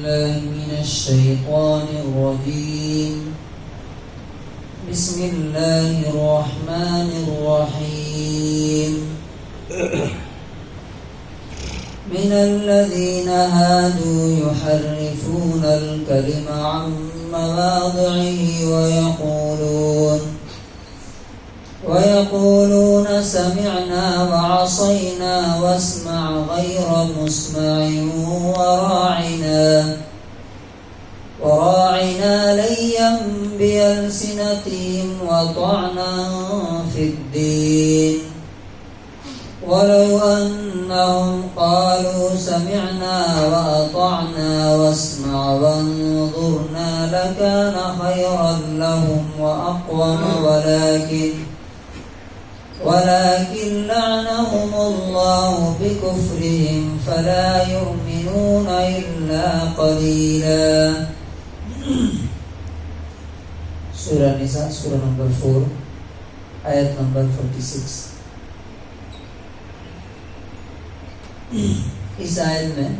بالله من الشيطان الرجيم. بسم الله الرحمن الرحيم. من الذين هادوا يحرفون الكلم عن مواضعه ويقولون سمعنا وعصينا واسمع غير مسمع وراعنا ليا بألسنتهم وطعنا في الدين ولو أنهم قالوا سمعنا وأطعنا واسمع وانظرنا لكان خيرا لهم وأقوم ولكن لعنهم الله بكفرهم فلا يؤمنون إلا قليلا. سورہ نساء سورہ نمبر 4 آیت نمبر 46. اس آیت میں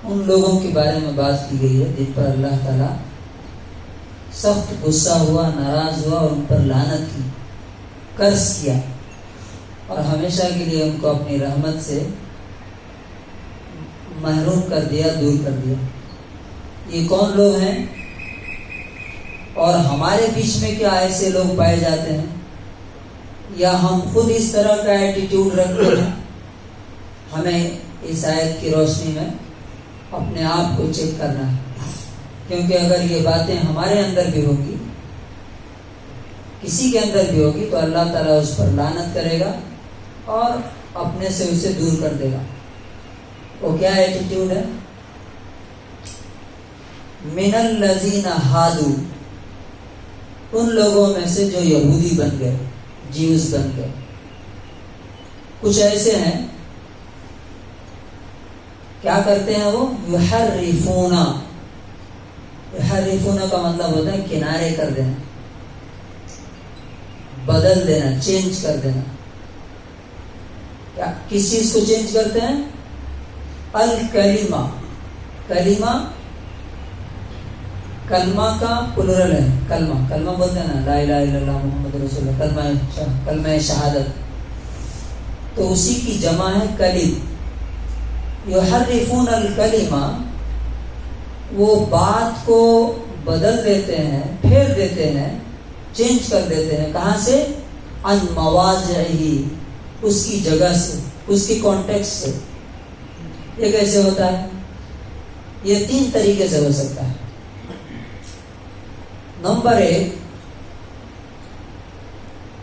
ان لوگوں کے بارے میں بات کی گئی ہے جن پر اللہ تعالیٰ سخت غصہ ہوا، ناراض ہوا اور ان پر لعنت کی، قرض کیا اور ہمیشہ کے لیے ان کو اپنی رحمت سے محروم کر دیا، دور کر دیا. یہ کون لوگ ہیں اور ہمارے بیچ میں کیا ایسے لوگ پائے جاتے ہیں یا ہم خود اس طرح کا ایٹیٹیوڈ رکھتے ہیں؟ ہمیں اس آیت کی روشنی میں اپنے آپ کو چیک کرنا ہے، کیونکہ اگر یہ باتیں ہمارے اندر بھی ہوگی، کسی کے اندر بھی ہوگی، تو اللہ تعالیٰ اس پر لعنت کرے گا اور اپنے سے اسے دور کر دے گا. وہ کیا ایٹیٹیوڈ ہے؟ من الذین ہادو، ان لوگوں میں سے جو یہودی بن گئے، جیوز بن گئے. کچھ ایسے ہیں کیا کرتے ہیں وہ؟ یحرفون کا مطلب ہوتا ہے کنارے کر دینا، بدل دینا، چینج کر دینا. کیا کس چیز کو چینج کرتے ہیں؟ الکلمہ. کلمہ کا پلورل ہے کلمہ بولتے ہیں نا، لا الہ الا اللہ محمد رسول اللہ، کلمہ شہادت، تو اسی کی جمع ہے کلم. یحرفون الکلمہ، وہ بات کو بدل دیتے ہیں، پھیر دیتے ہیں، چینج کر دیتے ہیں. کہاں سے؟ عن مواضعہ، اس کی جگہ سے، اس کی کانٹیکسٹ سے. یہ کیسے ہوتا ہے؟ یہ 3 طریقے سے ہو سکتا ہے. نمبر 1،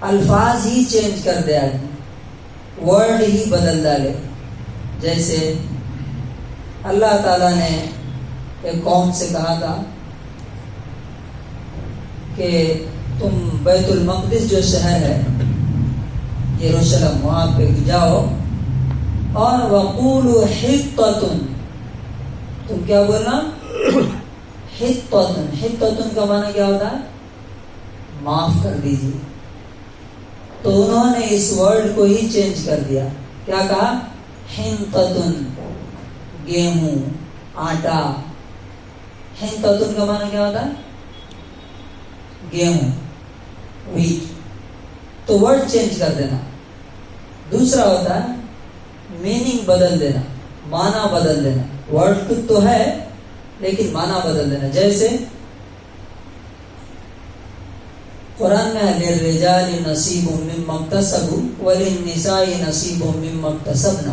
الفاظ ہی چینج کر دے آدمی، ورڈ ہی بدل ڈالے. جیسے اللہ تعالیٰ نے ایک قوم سے کہا تھا کہ تم بیت المقدس جو شہر ہے یروشلم، وہاں پہ جاؤ اور وقولوا حطۃ، تم کیا بولنا؟ حطۃ کا معنی کیا ہوتا ہے؟ معاف کر دیجیے. تو انہوں نے اس ورڈ کو ہی چینج کر دیا. کیا کہا؟ حنطۃ، گیہوں، آٹا. حنطۃ کا معنی کیا ہوتا ہے؟ گیہوں، ویٹ. تو ورڈ چینج کر دینا. دوسرا ہوتا ہے میننگ بدل دینا، معنی بدل دینا. ورڈ تو ہے لیکن معنی بدل دینا. جیسے قرآن میں للرجال نصیب مما اکتسبوا وللنساء نصیب مما اکتسبن،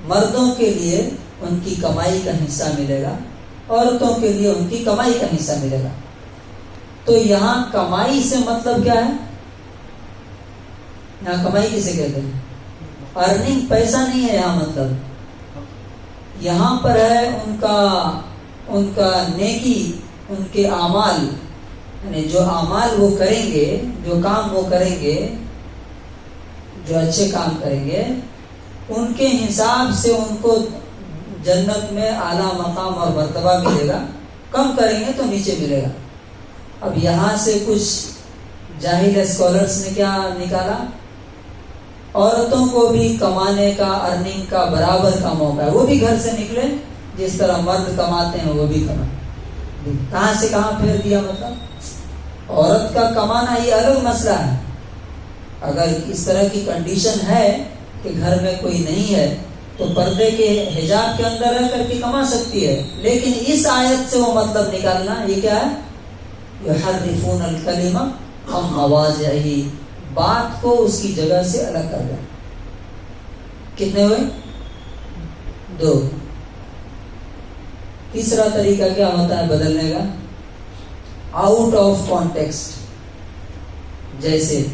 مردوں کے لیے ان کی کمائی کا حصہ ملے گا، عورتوں کے لیے ان کی کمائی کا حصہ ملے گا. تو یہاں کمائی سے مطلب کیا ہے؟ یہاں کمائی کسے کہتے ہیں؟ ارننگ، پیسہ نہیں ہے یہاں. مطلب یہاں پر ہے ان کا نیکی، ان کے اعمال، یعنی جو اعمال وہ کریں گے، جو کام وہ کریں گے، جو اچھے کام کریں گے، ان کے حساب سے ان کو جنت میں اعلیٰ مقام اور مرتبہ ملے گا. کم کریں گے تو نیچے ملے گا. اب یہاں سے کچھ جاہل اسکالرس نے کیا نکالا عورتوں کو بھی کمانے کا، ارننگ کا برابر کا موقع ہے، وہ بھی گھر سے نکلے جس طرح مرد کماتے ہیں وہ بھی کمائیں۔ کہاں سے کہاں پھیر دیا، مطلب عورت کا کمانا یہ الگ مسئلہ ہے۔ اگر اس طرح کی کنڈیشن ہے کہ گھر میں کوئی نہیں ہے تو پردے کے حجاب کے اندر رہ کر کے کما سکتی ہے، لیکن اس آیت سے وہ مطلب نکالنا یہ کیا ہے؟ یحرفون الکلم عن مواضعہ، بات کو اس کی جگہ سے الگ کر دیں۔ کتنے ہوئے؟ 2۔ تیسرا طریقہ کیا ہوتا ہے بدلنے کا؟ آؤٹ آف کانٹیکسٹ، جیسے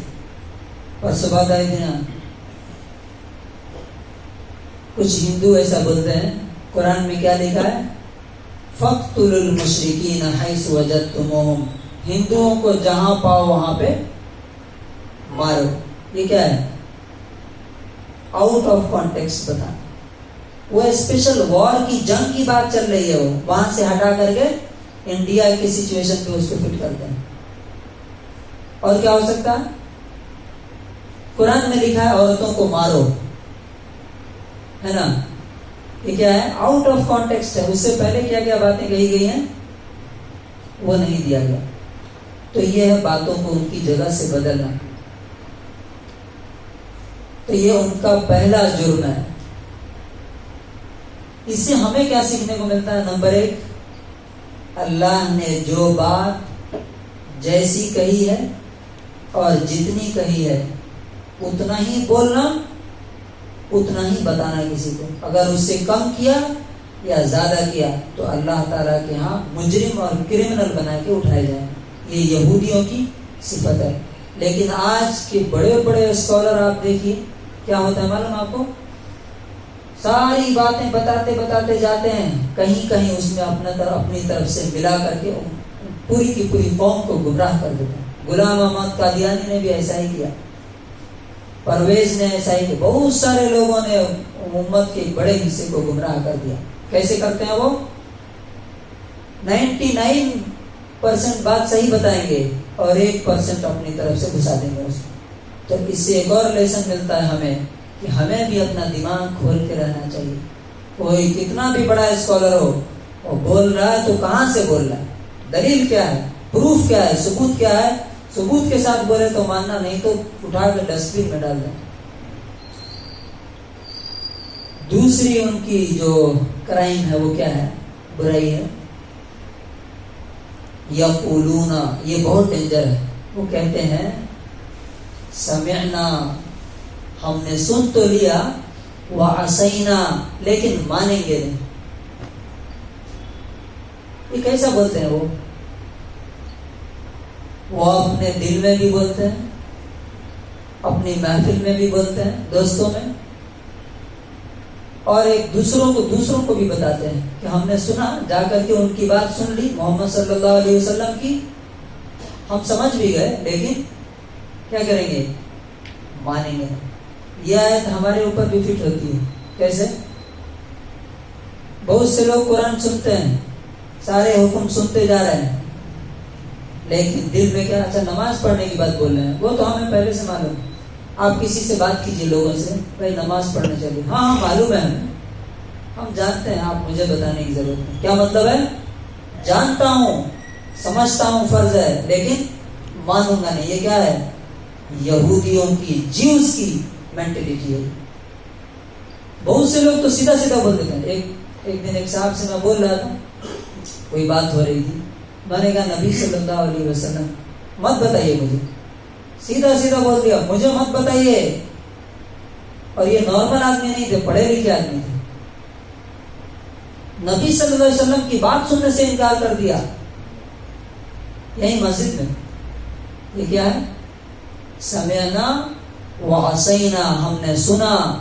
پرسوں بات آئی تھی نا، کچھ ہندو ایسا بولتے ہیں، قرآن میں کیا لکھا ہے؟ فَاقْتُلُوا الْمُشْرِكِينَ حَيْثُ وَجَدتُّمُوهُمْ، ہندوؤں کو جہاں پاؤ وہاں پہ مارو۔ یہ کیا ہے؟ آؤٹ آف کانٹیکسٹ بتا، وہ اسپیشل وار کی جنگ کی بات چل رہی ہے، وہ وہاں سے ہٹا کر کے انڈیا کی سچویشن پہ اس کو فٹ کرتے ہیں۔ اور کیا ہو سکتا ہے؟ قرآن میں لکھا ہے عورتوں کو مارو، ہے نا؟ یہ کیا ہے؟ آؤٹ آف کانٹیکسٹ ہے، اس سے پہلے کیا کیا باتیں کہی گئی ہیں وہ نہیں دیا گیا۔ تو یہ ہے باتوں کو ان کی جگہ سے بدلنا، تو یہ ان کا پہلا جرم ہے۔ اس سے ہمیں کیا سیکھنے کو ملتا ہے؟ نمبر 1، اللہ نے جو بات جیسی کہی ہے اور جتنی کہی ہے اتنا ہی بولنا، اتنا ہی بتانا کسی کو۔ اگر اس سے کم کیا یا زیادہ کیا تو اللہ تعالیٰ کے ہاں مجرم اور کرمنل بنا کے اٹھائے جائیں۔ یہ یہودیوں کی صفت ہے۔ لیکن آج کے بڑے بڑے اسکالر آپ دیکھیے کیا ہوتا ہے معلوم آپ کو؟ ساری باتیں بتاتے بتاتے جاتے ہیں، کہیں کہیں اس میں اپنی طرف سے ملا کر کے پوری کی پوری قوم کو گمراہ کر دیتے ہیں۔ غلام احمد قادیانی نے بھی ایسا ہی کیا، پرویز نے ایسا ہی کیا، بہت سارے لوگوں نے امت کے بڑے حصے کو گمراہ کر دیا۔ کیسے کرتے ہیں وہ؟ 99% بات صحیح بتائیں گے اور 1% اپنی طرف سے گھسا دیں گے اس کو۔ تو اس سے ایک اور لیسن ملتا ہے ہمیں کہ ہمیں بھی اپنا دماغ کھول کے رہنا چاہیے۔ کوئی کتنا بھی بڑا اسکالر ہو اور بول رہا ہے تو کہاں سے بول رہا ہے، دلیل کیا ہے، پروف کیا ہے، ثبوت کیا ہے؟ ثبوت کے ساتھ بولے تو ماننا، نہیں تو اٹھا کے ڈسٹ بن میں ڈال دیں۔ دوسری ان کی جو کرائم ہے وہ کیا ہے؟ برائی ہے۔ یقولون، یہ بہت ڈینجر ہے، وہ کہتے ہیں سمعنا، ہم نے سن تو لیا، وعصینا، لیکن مانیں گے نہیں۔ یہ کیسا بولتے ہیں وہ اپنے دل میں بھی بولتے ہیں، اپنی محفل میں بھی بولتے ہیں، دوستوں میں، اور ایک دوسروں کو بھی بتاتے ہیں کہ ہم نے سنا، جا کر کے ان کی بات سن لی محمد صلی اللہ علیہ وسلم کی، ہم سمجھ بھی گئے، لیکن کیا کریں گے؟ مانیں گے۔ یہ آیت ہمارے اوپر بھی فٹ ہوتی ہے۔ کیسے؟ بہت سے لوگ قرآن سنتے ہیں، سارے حکم سنتے جا رہے ہیں، لیکن دل میں کیا؟ اچھا نماز پڑھنے کی بات بول رہے ہیں، وہ تو ہمیں پہلے سے معلوم ہے۔ آپ کسی سے بات کیجئے لوگوں سے، بھائی نماز پڑھنے چلیے، ہاں معلوم ہے ہمیں، ہم جانتے ہیں، آپ مجھے بتانے کی ضرورت نہیں۔ کیا مطلب ہے؟ جانتا ہوں، سمجھتا ہوں، فرض ہے، لیکن مانوں گا نہیں۔ یہ کیا ہے؟ یہودیوں کی، جیوز کی مینٹلٹی ہے۔ بہت سے لوگ تو سیدھا سیدھا بول دیتے ہیں۔ ایک دن ایک صاحب سے میں بول رہا تھا، کوئی بات ہو رہی تھی، میں نے کہا نبی صلی اللہ علیہ وسلم مت بتائیے مجھے، سیدھا سیدھا بول دیا، مجھے مت بتائیے۔ اور یہ نارمل آدمی نہیں تھے، پڑھے لکھے آدمی تھے، نبی صلی اللہ علیہ وسلم کی بات سننے سے انکار کر دیا یہی مسجد میں۔ یہ کیا ہے؟ سمعنا وعصینا، ہم نے سنا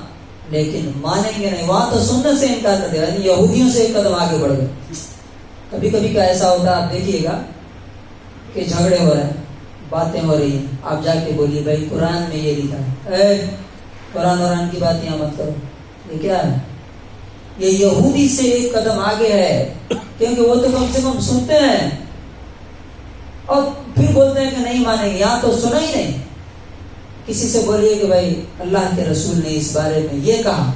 لیکن مانیں گے نہیں۔ وہاں تو سننے سے انکار کر دیا، یعنی یہودیوں سے ایک قدم آگے بڑھ گئے۔ کبھی کبھی کا ایسا ہوتا ہے، آپ دیکھیے گا کہ جھگڑے ہو رہے ہیں، باتیں ہو رہی ہیں، آپ جا کے بولیے بھائی قرآن میں یہ لکھا ہے، قرآن کی بات یہاں مت کرو۔ یہ کیا ہے؟ یہ یہودی سے ایک قدم آگے ہے، کیونکہ وہ تو کم سے کم سنتے ہیں اور پھر بولتے ہیں کہ نہیں مانیں گے، یہاں تو سنا ہی نہیں۔ کسی سے بولیے کہ بھائی اللہ کے رسول نے اس بارے میں یہ کہا،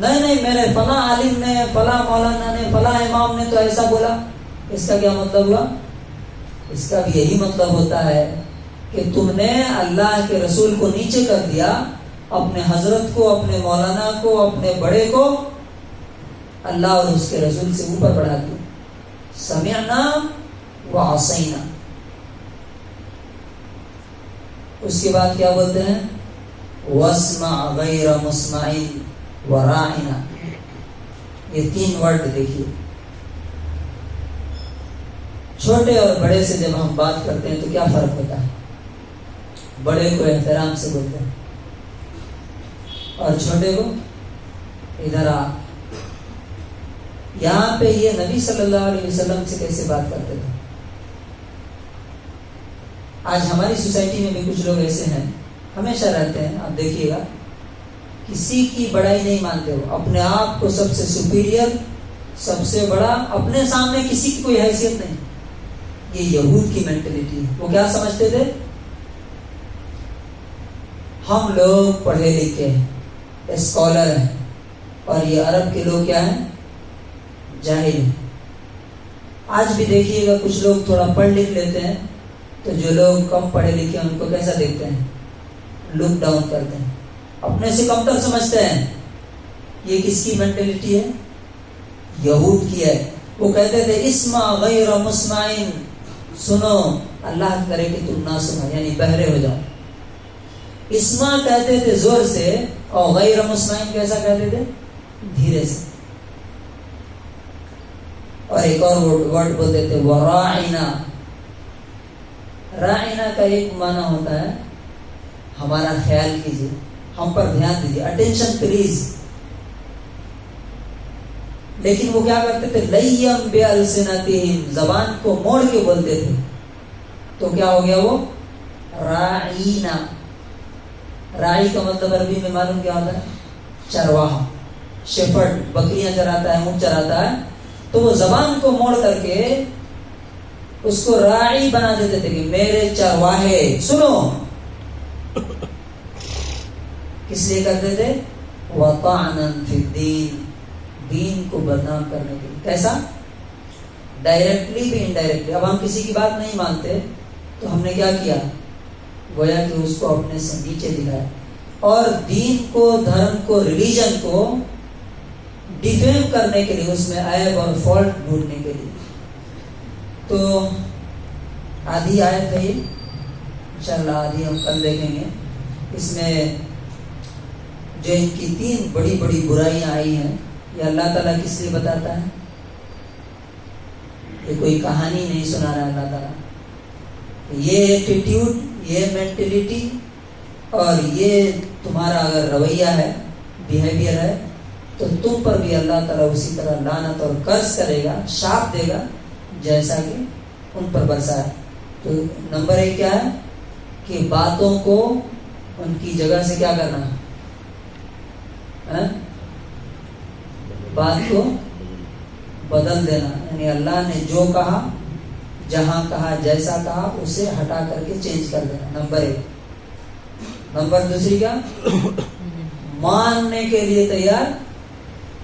نہیں میرے فلاں عالم نے، فلاں مولانا نے، فلاں امام نے تو ایسا بولا، اس کا کیا مطلب ہوا؟ اس کا بھی یہی مطلب ہوتا ہے کہ تم نے اللہ کے رسول کو نیچے کر دیا، اپنے حضرت کو، اپنے مولانا کو، اپنے بڑے کو اللہ اور اس کے رسول سے اوپر بڑھا دیا. سمعنا وعصینا. اس کے بعد کیا بولتے ہیں؟ واسمع غیر مسمع وراعنا. یہ 3 ورڈ دیکھیے. چھوٹے اور بڑے سے جب ہم بات کرتے ہیں تو کیا فرق ہوتا ہے؟ بڑے کو احترام سے بولتے ہیں اور چھوٹے کو ادھر آ. یہاں پہ یہ نبی صلی اللہ علیہ وسلم سے کیسے بات کرتے تھے؟ آج ہماری سوسائٹی میں بھی کچھ لوگ ایسے ہیں، ہمیشہ رہتے ہیں، آپ دیکھیے گا، کسی کی بڑائی نہیں مانتے ہو، اپنے آپ کو سب سے سپیریئر، سب سے بڑا، اپنے سامنے کسی کی کوئی حیثیت نہیں. یہ یہود کی مینٹلٹی ہے. وہ کیا سمجھتے تھے؟ ہم لوگ پڑھے لکھے ہیں، اسکالر ہیں، اور یہ عرب کے لوگ کیا ہیں؟ جاہل ہیں. آج بھی دیکھیے گا کچھ لوگ تھوڑا پڑھ لکھ لیتے ہیں تو جو لوگ کم پڑھے لکھے ہیں ان کو کیسا دیکھتے ہیں؟ لک ڈاؤن کرتے ہیں، اپنے سے کمتر سمجھتے ہیں. یہ کس کی مینٹلٹی ہے؟ یہود کی ہے. وہ کہتے تھے اسمع غیر مسمع، سنو، اللہ کرے کہ تم نہ سنو، یعنی بہرے ہو جاؤ. اسمع کہتے تھے زور سے، اور غیر مسمع کیسا کہتے تھے؟ دھیرے سے. اور ایک اور ورڈ بولتے تھے وراعنا. راعنا کا ایک معنی ہوتا ہے ہمارا خیال کیجیے، ہم پر دھیان دیجیے، اٹینشن پلیز. لیکن وہ کیا کرتے تھے؟ لیم بالسنتہم، زبان کو موڑ کے بولتے تھے. تو کیا ہو گیا وہ؟ راعینا. راعی کا مطلب عربی میں معلوم کیا ہوتا ہے؟ چرواہا، شیفرڈ، بکریاں چراتا ہے، اونٹ چراتا ہے. تو وہ زبان کو موڑ کر کے اس کو راعی بنا دیتے تھے کہ میرے چرواہے سنو. کس لیے کرتے تھے؟ وطعنا فی الدین، دین کو بدنام کرنے کے لیے. کیسا؟ ڈائریکٹلی بھی انڈائریکٹلی. اب ہم کسی کی بات نہیں مانتے تو ہم نے کیا کیا؟ گویا کہ اس کو اپنے سے نیچے دکھایا، اور دین کو، دھرم کو، ریلیجن کو ڈیفیم کرنے کے لیے، اس میں عیب اور فالٹ ڈھونڈنے کے لیے. تو آدھی آیت ہے یہ، انشاءاللہ آدھی ہم کل دیکھیں گے. اس میں جو ان کی 3 بڑی بڑی برائیاں آئی ہیں، یہ اللہ تعالیٰ کس لیے بتاتا ہے؟ یہ کوئی کہانی نہیں سنا رہا اللہ تعالیٰ. یہ ایٹیٹیوڈ، یہ مینٹلٹی اور یہ تمہارا اگر رویہ ہے، بیہیویئر ہے، تو تم پر بھی اللہ تعالیٰ اسی طرح لعنت اور قرض کرے گا، شاپ دے گا جیسا کہ ان پر برسا ہے. تو نمبر 1 کیا ہے؟ کہ باتوں کو ان کی جگہ سے کیا کرنا ہے؟ بات کو بدل دینا. یعنی اللہ نے جو کہا، جہاں کہا، جیسا کہا، اسے ہٹا کر کے چینج کر دینا. نمبر 1. نمبر 2 کیا؟ ماننے کے لیے تیار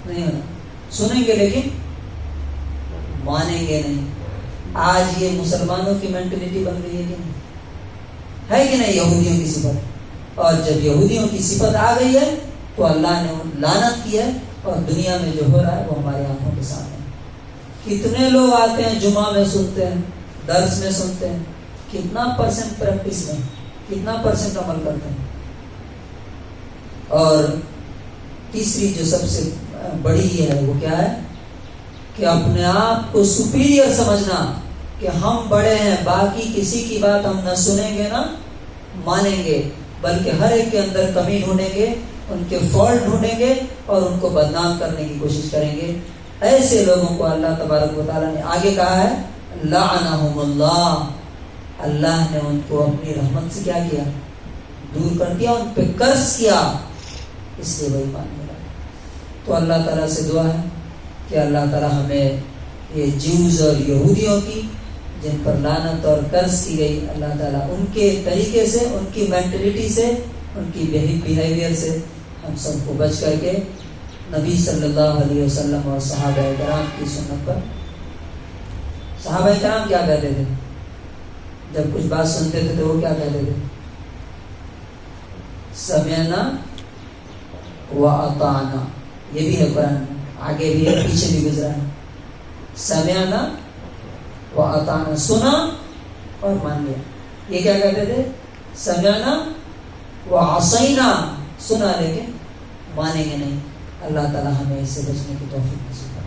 نہیں ہونا. سنیں گے لیکن مانیں گے نہیں. آج یہ مسلمانوں کی مینٹلٹی بن گئی ہے کہ نہیں؟ ہے کہ نہیں؟ یہودیوں کی صفت. اور جب یہودیوں کی صفت آ گئی ہے تو اللہ نے لعنت کی ہے، اور دنیا میں جو ہو رہا ہے وہ ہماری آنکھوں کے سامنے. کتنے لوگ آتے ہیں جمعہ میں سنتے ہیں، درس میں سنتے ہیں، کتنا % پریکٹس میں، کتنا % عمل کرتے ہیں. اور تیسری جو سب سے بڑی ہے وہ کیا ہے؟ کہ اپنے آپ کو سپیریئر سمجھنا کہ ہم بڑے ہیں، باقی کسی کی بات ہم نہ سنیں گے نہ مانیں گے، بلکہ ہر ایک کے اندر کمی ڈھونڈیں گے، ان کے فالٹ ڈھونڈیں گے اور ان کو بدنام کرنے کی کوشش کریں گے. ایسے لوگوں کو اللہ تبارک و تعالیٰ نے آگے کہا ہے لعنہم اللہ، اللہ نے ان کو اپنی رحمت سے کیا کیا؟ دور کر دیا، ان پہ قرض کیا، اس لیے وہی ماننے لگا. تو اللہ تعالیٰ سے دعا ہے کہ اللہ تعالیٰ ہمیں یہ جیوز اور یہودیوں کی جن پر لعنت اور قرض کی گئی، اللہ تعالیٰ ان کے طریقے سے، ان کی مینٹلٹی سے، ان کی بیہیویئر سے ہم سب کو بچ کر کے نبی صلی اللہ علیہ وسلم اور صحابہ کرام کی سنت پر۔ صحابہ کرام کیا کہتے تھے جب کچھ بات سنتے تھے تو وہ کیا کہتے تھے؟ سمعنا وَأَطَعْنَا، یہ بھی ہے قرآن میں، آگے بھی ہے پیچھے بھی گزرا ہے۔ سمعنا وَأَطَعْنَا، سنا اور مان لیا۔ یہ کیا کہتے تھے؟ سمعنا وَعَصَيْنَا، سنا لیکن مانیں گے نہیں۔ اللہ تعالیٰ ہمیں اس سے بچنے کی توفیق نصیب